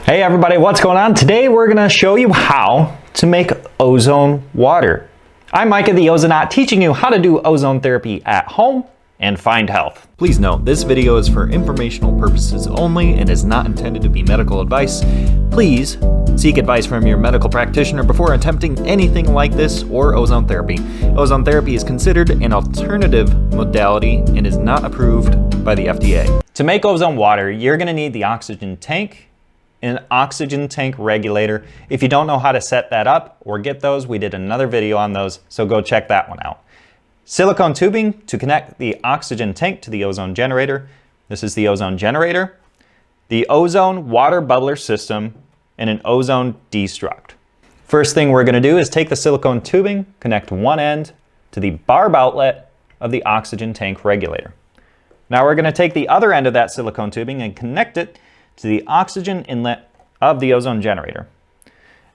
Hey everybody, what's going on? Today we're going to show you how to make ozone water. I'm Micah the Ozonaut, teaching you how to do ozone therapy at home and find health. Please note, this video is for informational purposes only and is not intended to be medical advice. Please seek advice from your medical practitioner before attempting anything like this or ozone therapy. Ozone therapy is considered an alternative modality and is not approved by the FDA. To make ozone water, you're going to need the oxygen tank, an oxygen tank regulator. If you don't know how to set that up or get those, we did another video on those, so go check that one out. Silicone tubing to connect the oxygen tank to the ozone generator. This is the ozone generator. The ozone water bubbler system and an ozone destruct. First thing we're going to do is take the silicone tubing, connect one end to the barb outlet of the oxygen tank regulator. Now we're going to take the other end of that silicone tubing and connect it to the oxygen inlet of the ozone generator.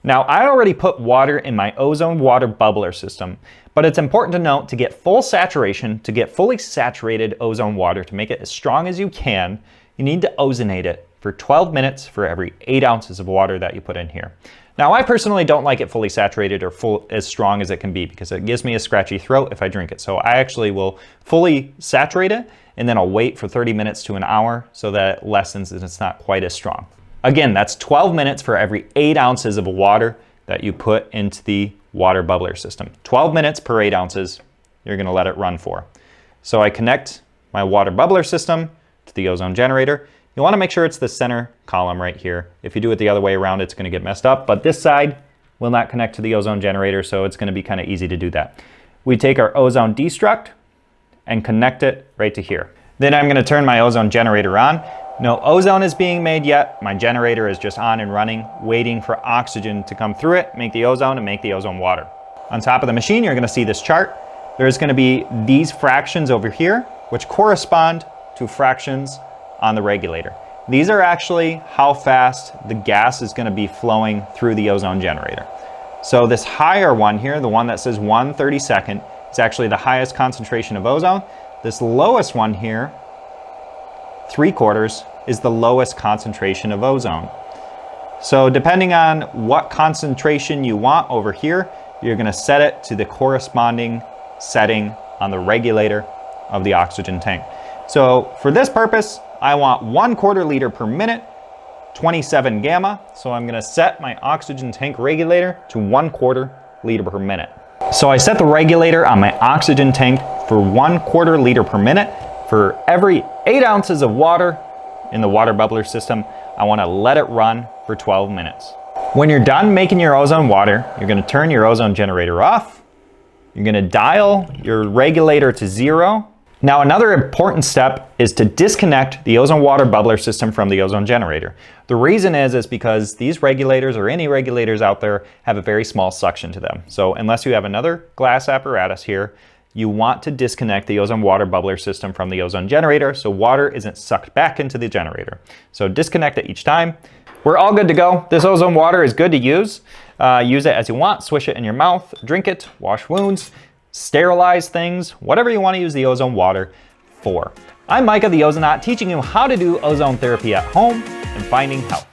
Now, I already put water in my ozone water bubbler system, but it's important to note, to get full saturation, to get fully saturated ozone water, to make it as strong as you can, you need to ozonate it for 12 minutes for every 8 ounces of water that you put in here. Now, I personally don't like it fully saturated or as strong as it can be, because it gives me a scratchy throat if I drink it. So I actually will fully saturate it, and then I'll wait for 30 minutes to an hour so that it lessens and it's not quite as strong. Again, that's 12 minutes for every 8 ounces of water that you put into the water bubbler system. 12 minutes per 8 ounces, you're gonna let it run for. So I connect my water bubbler system to the ozone generator. You wanna make sure it's the center column right here. If you do it the other way around, it's gonna get messed up, but this side will not connect to the ozone generator, so it's gonna be kinda easy to do that. We take our ozone destruct and connect it right to here. Then I'm gonna turn my ozone generator on. No ozone is being made yet. My generator is just on and running, waiting for oxygen to come through it, make the ozone, and make the ozone water. On top of the machine, you're gonna see this chart. There's gonna be these fractions over here, which correspond to fractions on the regulator. These are actually how fast the gas is gonna be flowing through the ozone generator. So this higher one here, the one that says 1/32nd, is actually the highest concentration of ozone. This lowest one here, 3/4, is the lowest concentration of ozone. So depending on what concentration you want over here, you're gonna set it to the corresponding setting on the regulator of the oxygen tank. So for this purpose, I want 1/4 liter per minute, 27 gamma. So I'm gonna set my oxygen tank regulator to 1/4 liter per minute. So I set the regulator on my oxygen tank for 1/4 liter per minute. For every 8 ounces of water in the water bubbler system, I want to let it run for 12 minutes. When you're done making your ozone water, you're going to turn your ozone generator off. You're going to dial your regulator to 0. Now, another important step is to disconnect the ozone water bubbler system from the ozone generator. The reason is because these regulators, or any regulators out there, have a very small suction to them. So unless you have another glass apparatus here, you want to disconnect the ozone water bubbler system from the ozone generator so water isn't sucked back into the generator. So disconnect it each time. We're all good to go. This ozone water is good to use. Use it as you want, swish it in your mouth, drink it, wash wounds, sterilize things, whatever you want to use the ozone water for. I'm Micah the Ozonaut, teaching you how to do ozone therapy at home and finding health.